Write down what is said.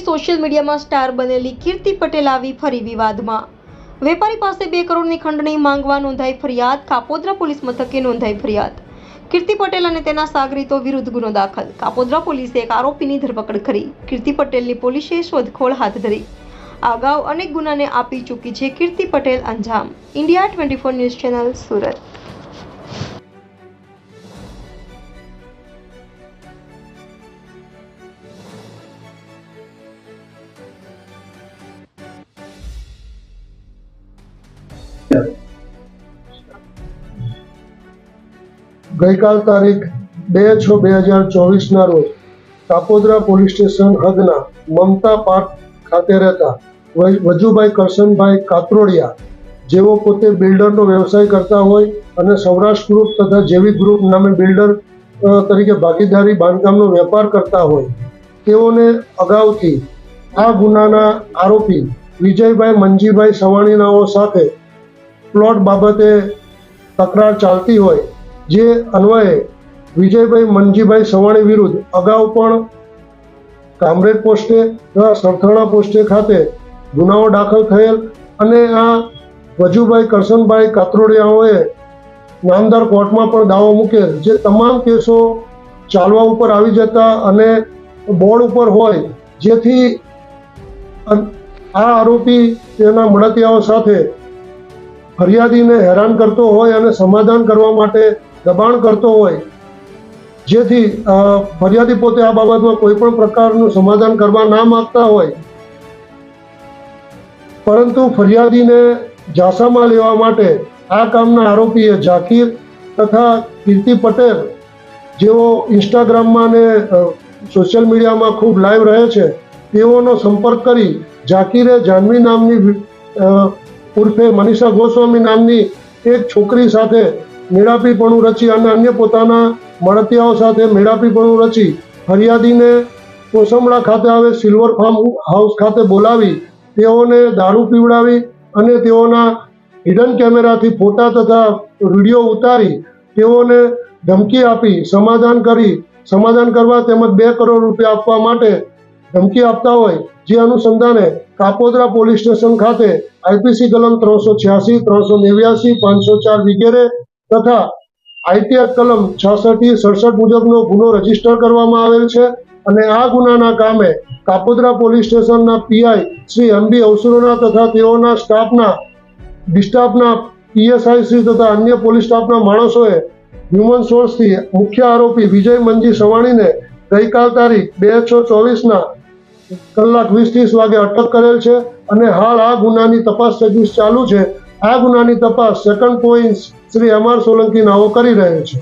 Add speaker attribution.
Speaker 1: Social મીડિયામાં star બનેલી કીર્તિ પટેલ આવી ફરી વિવાદમાં। વેપારી પાસે 2 કરોડની ખંડણી માંગવા નોંધાઈ ફરિયાદ। કાપોદ્રા પોલીસ મથકે નોંધાઈ ફરિયાદ। કીર્તિ પટેલ અને તેના સાગરીતો વિરુદ્ધ ગુનો દાખલ। કાપોદ્રા પોલીસે એક આરોપીની ધરપકડ કરી। કીર્તિ પટેલની પોલીસે શોધખોળ હાથ ધરી। અગાઉ અનેક ગુનાને આપી ચૂકી છે કીર્તિ પટેલ અંજામ। India 24 news channel, Surat.
Speaker 2: ગઈકાલ તારીખ 2/6/2024 ના રોજ કાપોદ્રા પોલીસ સ્ટેશન હદના મમતા પાર્ક ખાતે રહેતા વજુભાઈ કરશનભાઈ કાત્રોડિયા, જેઓ પોતે બિલ્ડરનો વ્યવસાય કરતા હોય અને સૌરાષ્ટ્ર ગ્રુપ તથા જેવી ગ્રુપ નામે બિલ્ડર તરીકે ભાગીદારી બાંધકામનો વેપાર કરતા હોય, તેઓને અગાઉથી આ ગુનાના આરોપી વિજયભાઈ મંજીભાઈ સવાણીનાઓ સાથે પ્લોટ બાબતે તકરાર ચાલતી હોય, જે અન્વયે વિજયભાઈ મંજીભાઈ સવાણી વિરુદ્ધ અગાઉ પણ કામરેજ પોસ્ટે તથા સરથાણા પોસ્ટે ખાતે ગુનાઓ દાખલ થયેલ અને આ વજુભાઈ કરશનભાઈ કાત્રોડિયાઓએ નામદાર કોર્ટમાં પણ દાવો મૂકેલ, જે તમામ કેસો ચાલવા ઉપર આવી જતા અને બોર્ડ ઉપર હોય, જેથી આ આરોપી તેના મળતિયાઓ સાથે ફરિયાદીને હેરાન કરતો હોય અને સમાધાન કરવા માટે દબાણ કરતો હોય, જેથી ફરિયાદી પોતે આ બાબતમાં કોઈ પણ પ્રકારનું સમાધાન કરવા ના માંગતા હોય, પરંતુ ફરિયાદીને ઝાંસામાં લેવા માટે આ કામના આરોપીએ ઝાકીર તથા કીર્તિ પટેલ, જેઓ ઇન્સ્ટાગ્રામમાં અને સોશિયલ મીડિયામાં ખૂબ લાઈવ રહે છે, તેઓનો સંપર્ક કરી ઝાકીરે જાહ્નવી નામની ઉર્ફે મનીષા ગોસ્વામી નામની એક છોકરી સાથે મેળાપીપણું રચી અને અન્ય પોતાના મળતિયાઓ સાથે મેળાપીપણું રચી ફરિયાદીને કોસંબડા ખાતે આવે સિલ્વર ફાર્મ હાઉસ ખાતે બોલાવી તેઓને દારૂ પીવડાવી અને તેઓના હિડન કેમેરાથી ફોટા તથા વિડીયો ઉતારી તેઓને ધમકી આપી સમાધાન કરવા તેમજ 2 કરોડ રૂપિયા આપવા માટે ધમકી આપતા હોય, જે અનુસંધાને કાપોદ્રા પોલીસ સ્ટેશન ખાતે આઈપીસી કલમ 386, 389, 504 વગેરે તથા આઈટીઆર કલમ 66-67 મુજબનો ગુનો રજીસ્ટર કરવામાં આવેલ છે અને આ ગુનાના કામે કાપોદ્રા પોલીસ સ્ટેશનના પીઆઈ શ્રી એમબી અવસરોના તથા તેઓના સ્ટાફના પીએસઆઈ શ્રી તથા અન્ય પોલીસ સ્ટાફના માણસોએ હ્યુમન સોર્સથી મુખ્ય આરોપી વિજય મંજી સવાણીને ગઈકાલ તારીખ 2/6/24 કલાક 20-30 વાગે અટક કરેલ છે અને હાલ આ ગુનાની તપાસ ચાલુ છે। આ ગુનાની તપાસ second point Shri MR Solanki નાઓ કરી રહેલ છે।